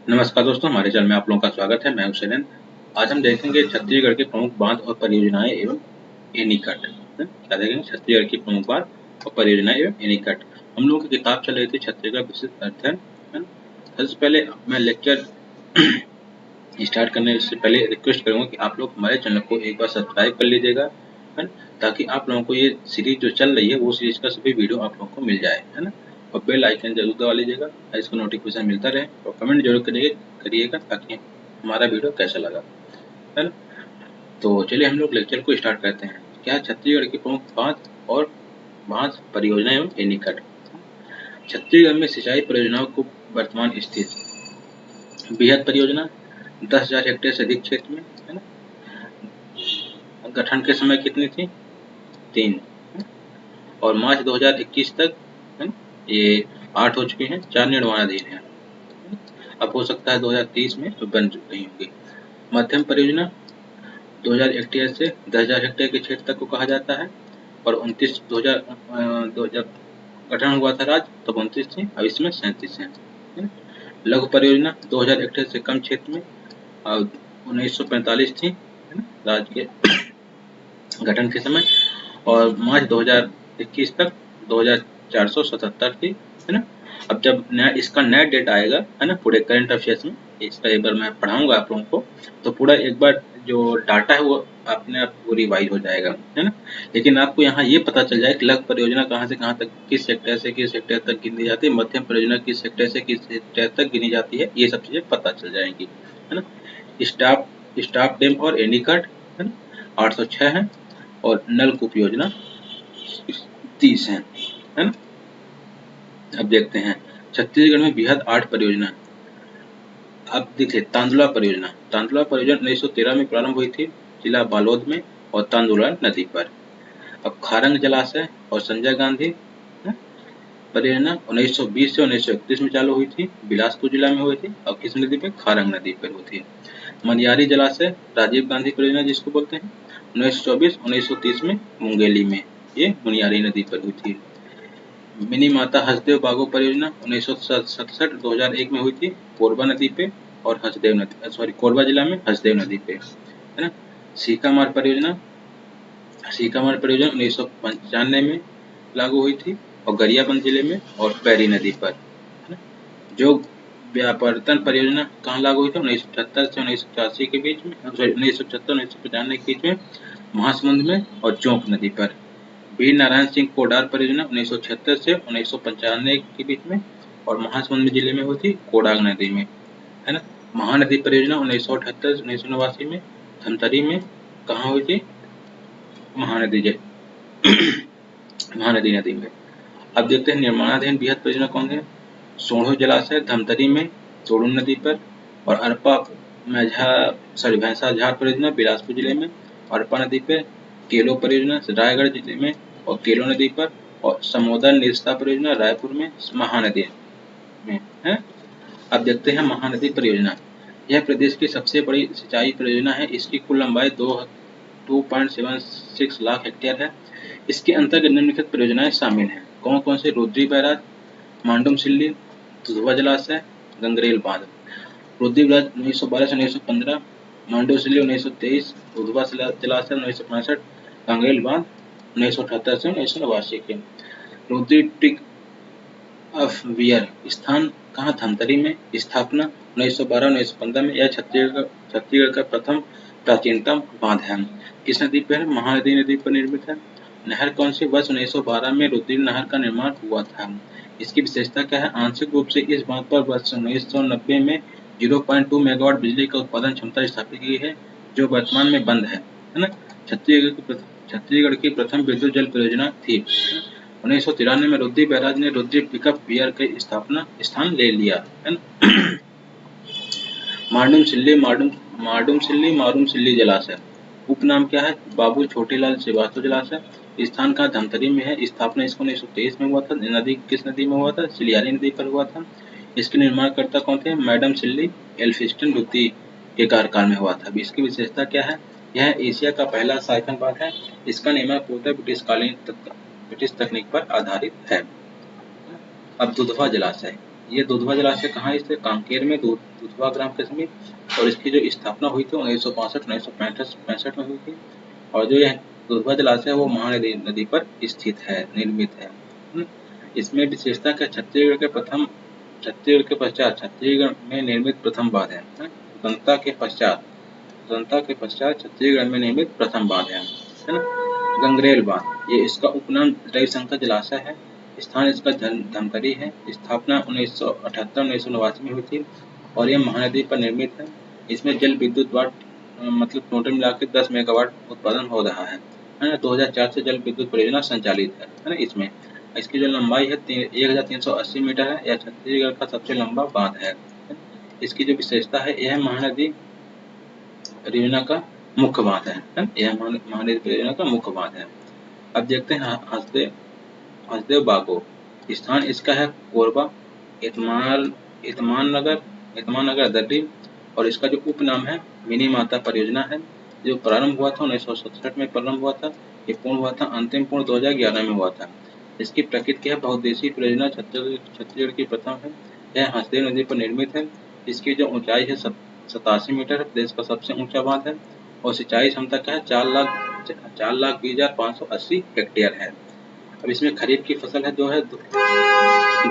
नमस्कार दोस्तों, हमारे चैनल में आप लोगों का स्वागत है। मैं हूं शैलेंद्र। आज हम देखेंगे छत्तीसगढ़ के प्रमुख बांध और परियोजनाएं एवं एनीकट। क्या देखेंगे? छत्तीसगढ़ की प्रमुख बांध और परियोजनाएं एवं एनीकट। हम लोगों की किताब चल रही थी छत्तीसगढ़ विस्तृत अध्ययन। सबसे पहले मैं लेक्चर स्टार्ट करने से पहले रिक्वेस्ट करूंगा कि आप लोग हमारे चैनल को एक बार सब्सक्राइब कर लीजिएगा, है ना, ताकि आप लोगों को ये सीरीज जो चल रही है वो सीरीज का सभी वीडियो आप लोगों को मिल जाए, है ना। और बेल आइकन जरूर दबा लीजिएगा, इसको नोटिफिकेशन मिलता रहे। और कमेंट जरूर करिएगा ताकि हमारा वीडियो कैसा लगा, है ना। तो चलिए हम लोग लेक्चर को स्टार्ट करते हैं। क्या छत्तीसगढ़ की प्रमुख बांध परियोजना एवं एनीकट। छत्तीसगढ़ में सिंचाई परियोजनाओं को वर्तमान स्थिति: बृहद परियोजना 10,000 हेक्टेयर से अधिक क्षेत्र में, है ना। गठन के समय कितनी थी? 3। और मार्च 2021 तक, है ना, ये 8 हो चुके हैं, 4 निर्माणाधीन हैं। अब हो सकता है 2030 में बन रही होंगी। मध्यम परियोजना 2000 हेक्टेयर से 10,000 हेक्टेयर के क्षेत्र तक को कहा जाता है। और 2000 जब गठन हुआ था राज्य तब 29 थी, अब इसमें 37 है। लघु परियोजना 2000 हेक्टेयर से कम क्षेत्र में 1945 थी, है ना, राज्य के गठन के समय। और मार्च 2021 तक 2477 थी, है ना। अब जब इसका नया डेट आएगा, है ना, पूरे करंट अफेयर्स में, इसका एक बार मैं पढ़ाऊंगा आप लोगों को, तो पूरा एक बार जो डाटा है वो अपने आप वो रिवाइज हो जाएगा, है ना। लेकिन आपको यहाँ ये पता चल जाए कि लघु परियोजना कहाँ से कहाँ तक, किस सेक्टर से किस सेक्टर तक गिनी जाती है, मध्यम परियोजना किस सेक्टर से किस सेक्टर तक गिनी जाती है, ये सब चीजें पता चल जाएंगी, है ना। स्टाफ डैम और एनीकट, है ना, 806 है। और नलकूप योजना 30 है ना। अब देखते हैं छत्तीसगढ़ में बृहद 8 परियोजना। अब देखिए तांदुला परियोजना 1913 में प्रारंभ हुई थी, जिला बालोद में और तांदुला नदी पर। अब खारंग जलाशय और संजय गांधी परियोजना 1920 से 1931 में चालू हुई थी, बिलासपुर जिला में हुई थी और किस नदी पे? खारंग नदी पर हुई थी। मनियारी जलाशय राजीव गांधी परियोजना जिसको बोलते हैं, 1924-1930 में मुंगेली में, ये मुनियारी नदी पर हुई थी। मिनी माता हसदेव बागो परियोजना 1967-2001 में हुई थी, कोरबा नदी पे और कोरबा जिला में हसदेव नदी पे, है ना। सीकामार परियोजना 1995 में लागू हुई थी और गरियाबंद जिले में और पैरी नदी पर, है ना। जो व्यापारतन परियोजना कहाँ लागू हुई थी? 1978 से 1985 के बीच में, 1975-1995 के बीच में महासमुंद में और जोंक नदी पर। वीर नारायण सिंह कोडार परियोजना 1976 से 1995 के बीच में और महासमुंद जिले में हुई थी, कोडाग नदी में, है ना। महानदी परियोजना 1978 से 1989 में धमतरी में कहाँ हुई थी? महानदी नदी में। अब देखते हैं निर्माणाधीन बृहद परियोजना कौन है। सोढ़ू जलाशय धमतरी में सोढ़ू नदी पर, और भैंसा झार परियोजना बिलासपुर जिले में अरपा नदी पे। केलो परियोजना रायगढ़ जिले में और केलो नदी पर। और समोदर निस्ता परियोजना रायपुर में महानदी में है। अब देखते हैं महानदी परियोजना। यह प्रदेश की सबसे बड़ी सिंचाई परियोजना है। इसकी कुल लंबाई 2.76 लाख हेक्टेयर है। इसके अंतर्गत निम्नलिखित परियोजनाएं शामिल हैं। कौन कौन से? रुद्री बैराज, मांडुम सिल्ली, दुधवा जलाशय, गंगरेल बांध। रुद्री बैराज 1912 से 1915, मांडुम सिल्ली 1923, दुधवा जलाशय 1965, गंगरेल बांध 1978 से 1989 के। रुद्री टिक ऑफ वियर स्थान कहाँ? धमतरी में। स्थापना 1912-1915 में। यह छत्तीसगढ़ का प्रथम प्राचीनतम बांध है। किस नदी पर? महानदी नदी पर निर्मित है। नहर कौन सी? वर्ष 1912 में रुद्री नहर का निर्माण हुआ था। इसकी विशेषता क्या है? आंशिक रूप से इस बांध पर वर्ष 1990 में 0.2 मेगावाट बिजली का उत्पादन क्षमता स्थापित की है, जो वर्तमान में बंद है ना। छत्तीसगढ़ की प्रथम विद्युत जल परियोजना थी। 1993 में रुद्री बैराज ने रुद्री पिकअप वियर के स्थान ले लिया, है ना। मारुम सिल्ली जलाशय उपनाम क्या है? बाबू छोटेलाल श्रीवास्तव जलाशय। स्थान का धमतरी में है। स्थापना इसको 1923 में हुआ था। नदी किस नदी में हुआ था? सिलियारी नदी पर हुआ था। इसके निर्माणकर्ता कौन थे? मैडम सिल्ली एल्फिंस्टन द्वितीय के कार्यकाल में हुआ था। इसकी विशेषता क्या है? यह एशिया का पहला साइफन बांध है। इसका निर्माण पूर्णतः ब्रिटिश तकनीक पर आधारित है। अब दुधवा जलाशय, ये दुधवा जलाशय कहाँ है? इससे कांकेर में दुधवा ग्राम के समीप, और इसकी जो स्थापना हुई थी 1965 में हुई थी। और जो यह दुधवा जलाशय है वो महानदी नदी पर स्थित है, निर्मित है। इसमें विशेषता क्या? छत्तीसगढ़ के पश्चात छत्तीसगढ़ में निर्मित प्रथम बांध है। स्वतंत्रता के पश्चात छत्तीसगढ़ में निर्मित प्रथम बांध है ना। गंगरेल बांध, ये इसका उपनाम रविशंकर जलाशय है। स्थान इसका धमतरी है। स्थापना 1978-1989 में हुई थी और यह महानदी पर निर्मित है। इसमें जल विद्युत वाट मतलब टोटल मिला के 10 मेगावाट उत्पादन हो रहा है ना। 2004 से जल विद्युत परियोजना संचालित है ना। इसमें इसकी जो लंबाई है 1380 मीटर है। यह छत्तीसगढ़ का सबसे लंबा बांध है। इसकी जो विशेषता है, यह महानदी परियोजना का मुख्य बांध है। यह महानदी परियोजना का मुख्य बांध है। अब देखते हैं हसदेव बागो। स्थान इसका है कोरबा, इतमान नगर दर्री, और इसका जो उपनाम है मिनी माता परियोजना है। जो प्रारंभ हुआ था 1967 में प्रारंभ हुआ था। ये पूर्ण हुआ था, अंतिम पूर्ण 2011 में हुआ था। इसकी प्रकृति है बहुउद्देशीय परियोजना, छत्तीसगढ़ की प्रथम है। यह हसदेव नदी पर निर्मित है। इसकी जो ऊंचाई है 87 मीटर है। देश का सबसे ऊंचा बांध है। और सिंचाई क्षमता क्या है? 4,20,580 हेक्टेयर है। अब इसमें खरीफ की फसल है जो है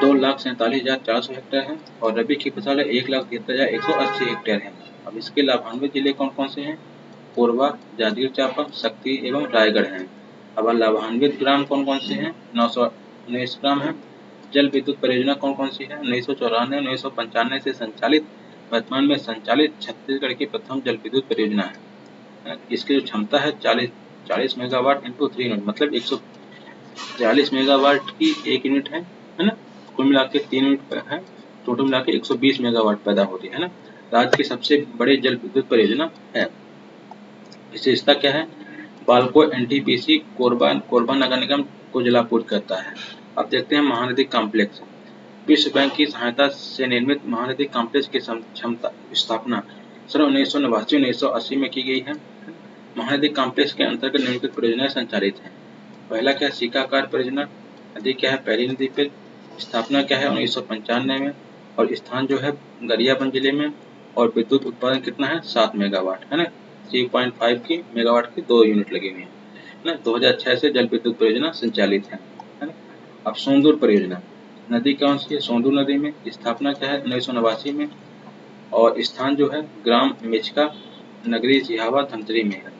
2,47,400 हेक्टेयर है, और रबी की फसल है 1,73,180 हेक्टेयर है। अब इसके लाभान्वित जिले कौन कौन से हैं? कोरबा, जांजगीर चांपा, शक्ति एवं रायगढ़ हैं। अब लाभान्वित ग्राम कौन कौन से हैं? 919 ग्राम है। जल विद्युत परियोजना कौन कौन सी है? 1994-1995 से संचालित, वर्तमान में संचालित छत्तीसगढ़ की प्रथम जल विद्युत परियोजना है। इसकी जो क्षमता है 40 मेगावाट इंटू 3 यूनिट, मतलब 140 मेगावाट की एक यूनिट है ना। कुल मिला के 3 यूनिट है, टोटल मिला के 120 मेगावाट पैदा होती है ना। राज्य की सबसे बड़ी जल विद्युत परियोजना है। विशेषता क्या है? बालको एनटीपीसी कोरबा नगर निगम को जलापूर्ति करता है। अब देखते हैं महानदी कॉम्प्लेक्स। विश्व बैंक की सहायता से निर्मित महानदी कॉम्प्लेक्स की स्थापना सन 1989-1980 में की गई है। महानदी कॉम्प्लेक्स के अंतर्गत निम्नलिखित परियोजनाएं संचालित हैं। पहला क्या है? सीकाकार परियोजना। नदी क्या है? पहली नदी पे। स्थापना क्या है? 1995 में, और स्थान जो है गरियाबंद जिले में, और विद्युत उत्पादन कितना है? 7 मेगावाट है ना। 3.5 की मेगावाट की 2 यूनिट लगी हुई है ना। 2006 से जल विद्युत परियोजना संचालित है ना। अब सोंदूर परियोजना, नदी कौन सी है? सोंदूर नदी में। स्थापना क्या है? 1989 में, और स्थान जो है ग्राम मिचका, नगरी सिहावा, धमतरी में है।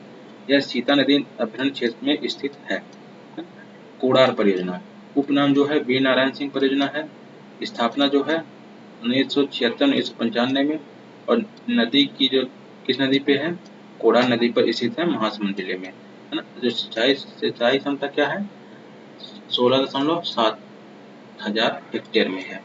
यह सीता नदी अभ्यारण्य क्षेत्र में स्थित है। कोड़ार परियोजना, उपनाम जो है वीर नारायण सिंह परियोजना है। स्थापना जो है 1996-1995 में, और नदी की जो किस नदी पे है? कोड़ार नदी पर स्थित है, महासमुंद जिले में है ना। जो सिंचाई क्षमता क्या है? 16.7 हजार हेक्टेयर में है।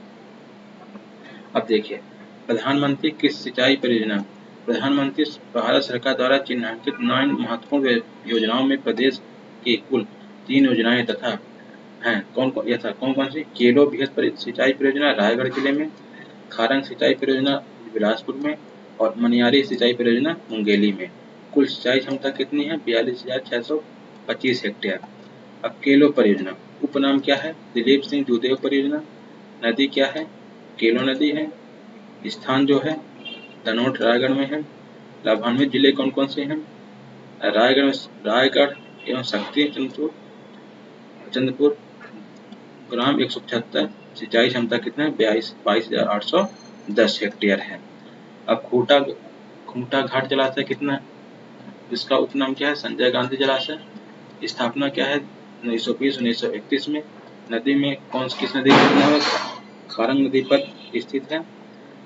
अब देखिए प्रधानमंत्री कृषि सिंचाई परियोजना। प्रधानमंत्री भारत सरकार द्वारा चिन्हांकित 9 महत्वपूर्ण योजनाओं में प्रदेश की कुल 3 योजनाएं तथा हैं। कौन कौन सी? केलो बृहद सिंचाई परियोजना रायगढ़ जिले में, खारंग सिंचाई परियोजना बिलासपुर में, और मनियारी सिंचाई परियोजना मुंगेली में। कुल सिंचाई क्षमता कितनी है? 42,625 हेक्टेयर। अब केलो परियोजना, उपनाम क्या है? दिलीप सिंह जूदेव परियोजना। नदी क्या है? केलो नदी है। स्थान जो है धनोट रायगढ़ में है। लाभान्वित जिले कौन कौन से हैं? रायगढ़ एवं शक्ति चंद्रपुर। ग्राम 175। सिंचाई क्षमता कितना है? 22,810 हेक्टेयर है। अब खूंटा घाट जलाशय कितना है? इसका उपनाम क्या है? संजय गांधी जलाशय। स्थापना क्या है? 1920-1931 में। नदी में किस नदी का उपनाम है? खारंग नदी पर स्थित है।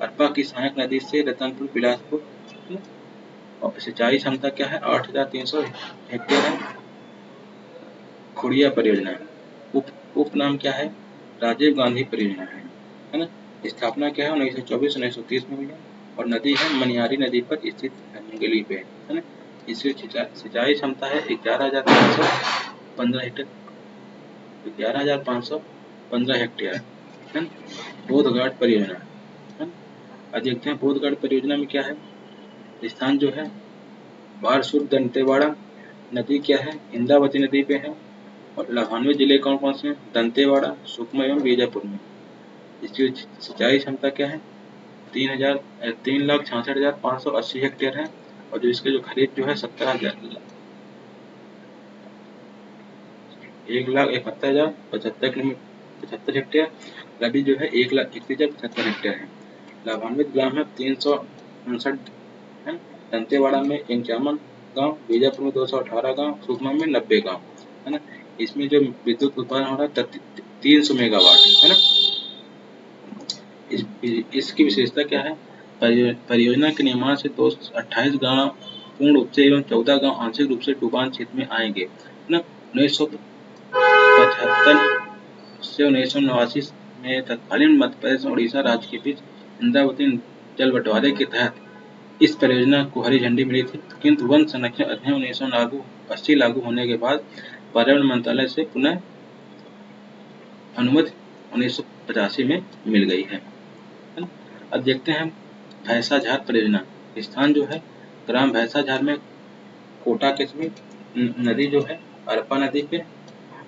अरपा की सहायक नदी से रतनपुर बिलासपुर। और सिंचाई क्षमता क्या है? 8,300 हेक्टेयर है। खुड़िया परियोजना, उपनाम क्या है? राजीव गांधी परियोजना है ना। स्थापना क्या है? 1924-1930 में हुई है, और नदी है मनियारी नदी पर स्थित है, मुंगेली पे है ना। इसकी सिंचाई क्षमता है 11,515 हेक्टेयर, 11,515 हेक्टेयर है। बोधघाट परियोजना है। अब देखते हैं बोधघाट परियोजना में क्या है। स्थान जो है बारसूर दंतेवाड़ा। नदी क्या है? इंद्रावती नदी पे है। और लाभान्वित जिले कौन कौन से हैं? दंतेवाड़ा, सुकमा एवं बीजापुर में। इसकी सिंचाई क्षमता क्या है? 3,66,580 हेक्टेयर है। और जो इसके जो खरीद जो है 1,71,75 हेक्टेयर। रबी जो है 1,31,75 हेक्टेयर है। लाभान्वित ग्राम है 359 है। दंतेवाड़ा में 51 गाँव, बीजापुर में 218 गाँव, सुकमा में 90 गाँव है ना। इसमें जो विद्युत उत्पादन हो रहा है 300 मेगावाट है ना। इसकी विशेषता क्या है? परियोजना के निर्माण से 228 गाँव पूर्ण रूप से एवं 14 गाँव आंशिक रूप से डुबान क्षेत्र में आएंगे है ना। 1975 से 1989 में तत्कालीन मध्य प्रदेश और उड़ीसा राज्य के बीच इंद्रावती जल बंटवारे के तहत इस परियोजना को हरी झंडी मिली थी, किंतु वन संरक्षण अधिनियम 1980 लागू होने के बाद पर्यावरण मंत्रालय से पुनः अनुमति 1985 में मिल गई है। अब देखते हैं भैंसाझार परियोजना। स्थान जो है ग्राम भैंसाझार में कोटा किस्मी नदी जो है अरपा नदी पे।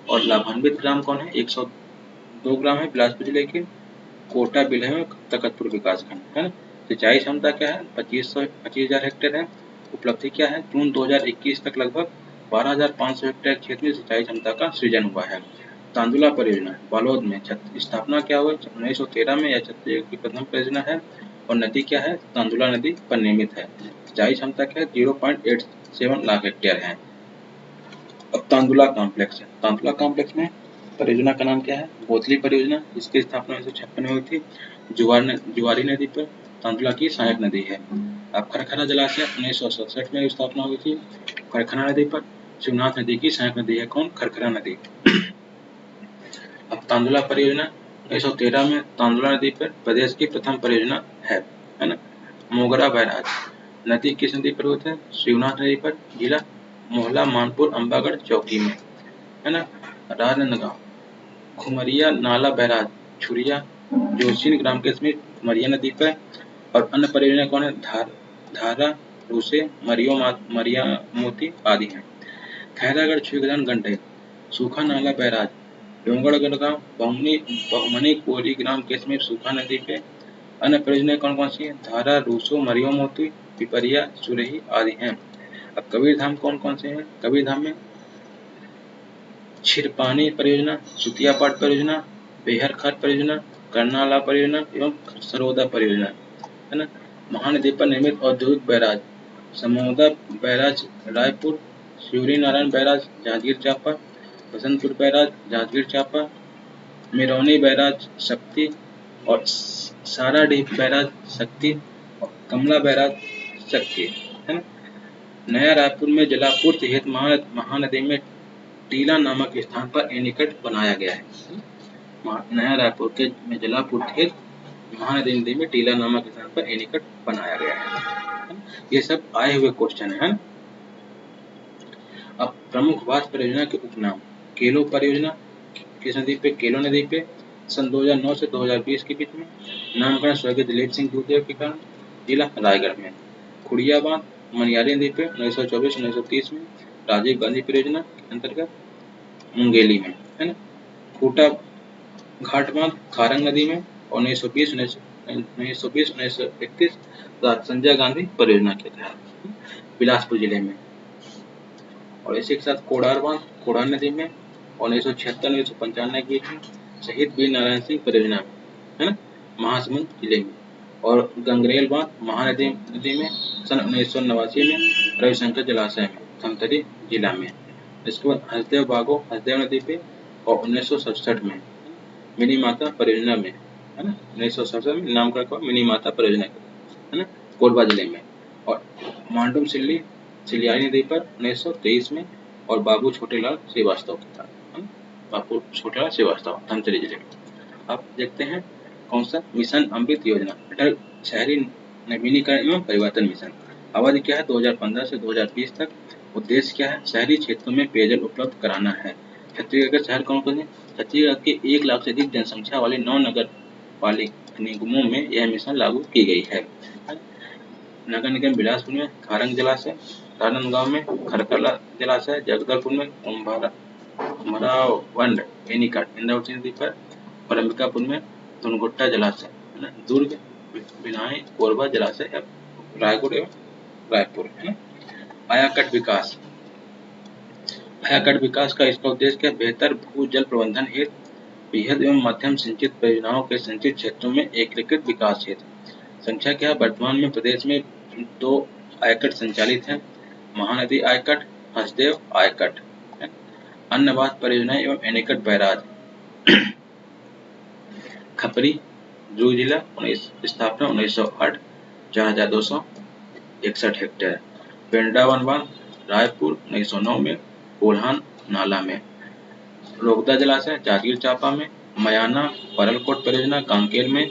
और लाभान्वित ग्राम कौन है? 102 ग्राम है बिलासपुर जिले के कोटा बिल्हे में तकतपुर विकासखंड है ना। सिंचाई क्षमता क्या है? 25,000 हेक्टेयर है। उपलब्धि क्या है? जून 2021 तक लगभग 12,500 हेक्टेयर क्षेत्र में सिंचाई क्षमता का सृजन हुआ है। तांदुला परियोजना बालोद में स्थापना क्या हुआ? 1913 में यह छत्तीसगढ़ की प्रथम परियोजना है। और नदी क्या है? तांदुला नदी पर निर्मित है। सिंचाई क्षमता क्या है? 0.87 लाख हेक्टेयर है। अब तांदुला कॉम्प्लेक्स है। तांदुला कॉम्प्लेक्स में परियोजना का नाम क्या है? बोतली परियोजना, जिसकी स्थापना 1956 में हुई थी। जुआरी नदी पर तांदुला की सहायक नदी है। अब खरखरा जलाशय 1967 में स्थापना हुई थी खरखरा नदी पर। शिवनाथ नदी की सहायक नदी है कौन? खरखरा नदी। अब तांदुला परियोजना 1913 में तांदुला नदी पर प्रदेश की प्रथम परियोजना है ना। मोगरा बैराज नदी किस नदी पर होते हैं? शिवनाथ नदी पर। जिला मोहला मानपुर अम्बागढ़ चौकी में है ना। राजनांदगांव खुमरिया नाला बैराज छुरिया जोशीन ग्राम के समीप खुमरिया नदी पर। और अन्य परियोजना कौन है? धारा रूसे मरिया मोती आदि हैं। खैरागढ़ छुईगदान गंडे सूखा नाला बैराज डोंगरगढ़ गांव बहुमनी कोरी ग्राम के समीप सूखा नदी पे। अन्य परियोजनाएं कौन कौन सी हैं? धारा रूसो मरियो मोती पिपरिया सुरही आदि हैं। अब कबीरधाम कौन कौन से हैं? कबीरधाम में छिरपानी परियोजना, सुतियापाट परियोजना, बेहरखार परियोजना, करनाला परियोजना एवं सरोदा परियोजना है ना। महानदी पर निर्मित औद्योगिक barrage Samoda barrage Raipur, Shivri Narayan barrage Janjgir Champa, Basantpur barrage Janjgir Champa, Mironi barrage Sakti और साराडीह बैराज शक्ति और कमला बैराज शक्ति है ना। नया रायपुर में जलापूर्ति हेतु महानदी में टीला नामक स्थान पर एनीकट बनाया गया है। नया रायपुर के में जलापूर्ति हेतु महानदी में टीला नामक स्थान पर एनीकट बनाया गया है। ये सब आए हुए क्वेश्चन है। अब प्रमुख वास परियोजना के उपनाम। केलो परियोजना किस नदी पे? केलो नदी पे। सन 2009 से 2020 के बीच में नामकरण स्वर्गीय दिलीप सिंह दूधदेव के कारण। जिला रायगढ़ में। खुड़िया बांध मनियारी नदी पे 1924-1930 में। राजीव गांधी परियोजना के अंतर्गत मुंगेली में है ना। खूटा घाट बांध खारंग नदी में। और 1920-1931 संजय गांधी परियोजना के तहत बिलासपुर जिले में। और इसी के साथ कोडार बांध कोडार नदी में। और 1976-1995 के बीच में शहीद वीर नारायण सिंह परियोजना है ना महासमुंद जिले में। और गंगरेल बांध महानदी में सन 1989 में रविशंकर जलाशय में धमतरी जिला में। इसके बाद हसदेव बागो हसदेव नदी पे। और 1967 में मिनी माता परियोजना में है ना। 1967 में नामकरण हुआ मिनी माता परियोजना है ना कोरबा जिले में। और मांडुम सिल्ली सिलियारी नदी पर 1923 में। और बाबू छोटेलाल श्रीवास्तव के साथ बाबू छोटेलाल श्रीवास्तव धमतरी जिले में। अब देखते हैं कौन सा मिशन अमृत योजना अटल शहरी नवीनीकरण एवं परिवर्तन मिशन। अवधि क्या है? 2015 से 2020 तक। उद्देश्य क्या है? शहरी क्षेत्रों में पेयजल उपलब्ध कराना है। छत्तीसगढ़ के शहर कौन कौन है? छत्तीसगढ़ के 1 लाख से अधिक जनसंख्या वाले 9 नगर पालिक निगमों में यह मिशन लागू की गई है। नगर निगम बिलासपुर में खारंग जलाशय, राजनांदगांव में खरकला जलाशय, जगदलपुर में कुम्भरावंड एनीकट इंद्रावती नदी पर और अंबिकापुर में धुनगुट्टा जलाशय, है ना, दुर्ग, भिलाई, कोरबा जलाशय, रायपुर एवं रायपुर, है ना। आयाकट विकास, आयाकट विकास का इसका उद्देश्य क्या? बेहतर भू जल प्रबंधन हेतु बृहद एवं मध्यम सिंचित परियोजनाओं के सिंचित क्षेत्रों में एकीकृत विकास हेतु। संख्या क्या? वर्तमान में प्रदेश में 2 आयकट संचालित हैं, महानदी आयकट, हसदेव आयकट, अन्नवास परियोजना एवं एनीकट बैराज। खपरी, दुर्ग जिला, स्थापना 1908, 4261 हेक्टेयर। पेंड्रा बांध, रायपुर 1909 में, कोल्हान नाला में। रोगदा जलाशय, जागीर चांपा में। मयाना परलकोट परियोजना, कांकेर में।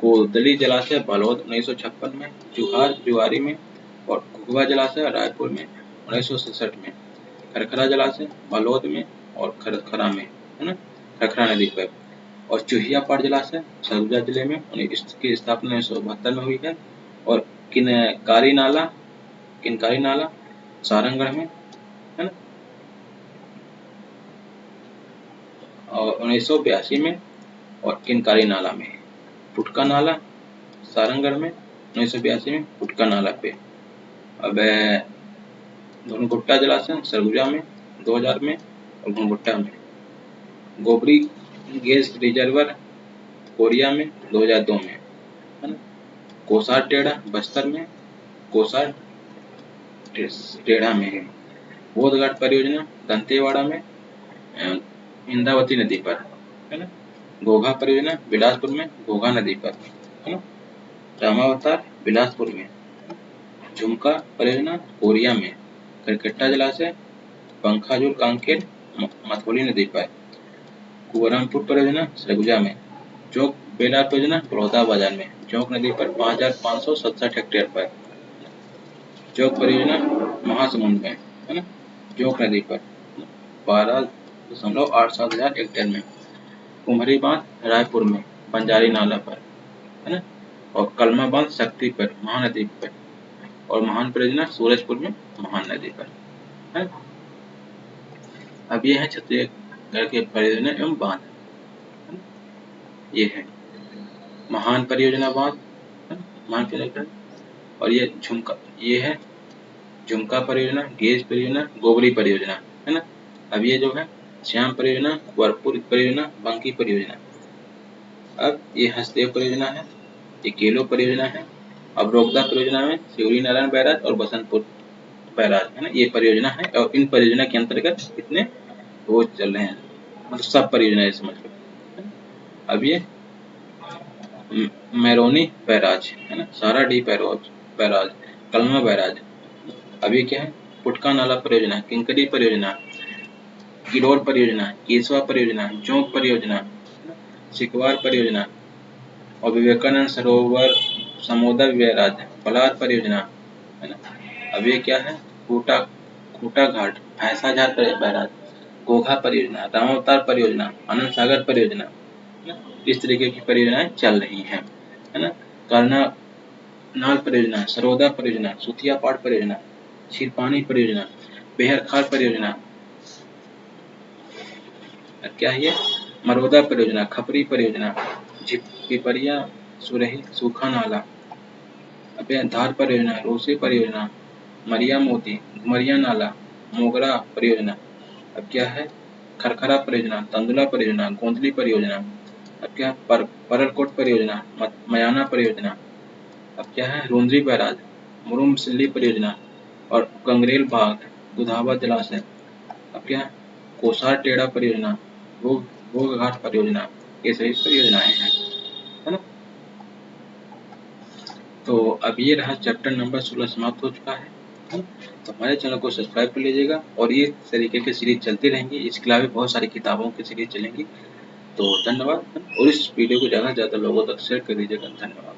कोदली जलाशय, बालोद 1956 में। जुहार जुआरी में। और घुघवा जलाशय, रायपुर में 1967 में। खरखरा जलाशय, बालोद में और खरखरा में, है ना, खरखरा नदी पर। और चुहिया पाड़ जलाशय, सरगुजा जिले में, इसकी स्थापना 1972 में हुई है। और किनकारी नाला सारंगढ़ में, है ना, और 1982 में। और किनकारी नाला में। पुटका नाला सारंगढ़ में 1982 में, पुटका नाला पे। अब धुनगुट्टा जलाशय सरगुजा में 2000 में और घुनगुट्टा में। गोबरी गैस रिजर्वर कोरिया में 2002 में, है ना। कोसार टेढ़ा बस्तर में, कोसार टेढ़ा में है। बोधघाट परियोजना दंतेवाड़ा में, इंद्रावती नदी पर, है ना। घोघा परियोजना बिलासपुर में, घोघा नदी पर, है ना। रामावतार बिलासपुर में। झुमका परियोजना कोरिया में। करकट्टा जलाशय पंखाजूर कांकेर मथोली नदी पर। कुवरमपुर परियोजना सरगुजा में। जोक बेलार परियोजना बड़ौदा बाजार में, जोक नदी पर 5567 हेक्टेयर पर। जोक परियोजना महासमुंद में, है ना, जोक नदी पर 12.87 हजार हेक्टेयर में। कुम्हरी बांध रायपुर में, बंजारी नाला पर, है ना। और कलमा बांध शक्ति पर, महानदी पर। और महान परियोजना सूरजपुर में, महान नदी पर, है। अब ये है छत्तीसगढ़ के परियोजना एवं बांध, ये है महान परियोजना बांध, महान परियोजना। और ये है झुमका परियोजना, गेज परियोजना, गोबरी परियोजना, है ना। अब ये जो है श्याम परियोजना, वर्पुर परियोजना, बंकी परियोजना। अब ये हसदेव परियोजना है, ये केलो परियोजना है। अब रोगदा परियोजना में शिवरी नारायण बैराज और बसंतपुर बैराज, है ना, ये परियोजना है। और इन परियोजना के अंतर्गत कितने वो चल रहे हैं, मतलब सब परियोजनाएं समझ लो। अब ये मैरोनी बैराज, है ना, सारा डी बैराज, कलमा बैराज। अब ये क्या है? पुटका नाला परियोजना, किंकरी परियोजना, किडोर परियोजना, केसवा परियोजना, जोंक परियोजना, सिकवार परियोजना। और विवेकानंद सरोवर समोदा बैराज, पलार परियोजना, है ना। अब ये क्या है? खूटा घाट, भैंसाझार बैराज, घोघा परियोजना, रामावतार परियोजना, आनंद सागर परियोजना, है ना। इस तरीके की परियोजनाएं चल रही हैं, है ना। करनाल परियोजना, सरोदा परियोजना, सुथिया पाड़ परियोजना, क्षीरपानी परियोजना, बेहरखार परियोजना, क्या है ये? मरोदा परियोजना, खपरी परियोजना, पिपरिया सुरही सूखा नाला, धार परियोजना, रोसे परियोजना, मरिया मोती, घुमरिया नाला, मोगरा परियोजना। अब क्या है? खरखरा परियोजना, तंदुला परियोजना, गोंदली परियोजना। अब क्या? परलकोट परियोजना, मयाना परियोजना। अब क्या है? रुंद्री बैराज, मुरुम सिल्ली परियोजना और गंगरेल बाग, दुधावा जलाशय। अब क्या है? कोसार टेढ़ा परियोजना, भोगघाट परियोजना। ये सभी परियोजनाएं हैं, है ना। तो अब ये रहा चैप्टर नंबर 16 समाप्त हो चुका है। तो हमारे चैनल को सब्सक्राइब कर लीजिएगा और ये तरीके की सीरीज चलती रहेंगी। इसके अलावा बहुत सारी किताबों की सीरीज चलेंगी। तो धन्यवाद, और इस वीडियो को ज़्यादा से ज़्यादा लोगों तक शेयर कर दीजिएगा। धन्यवाद।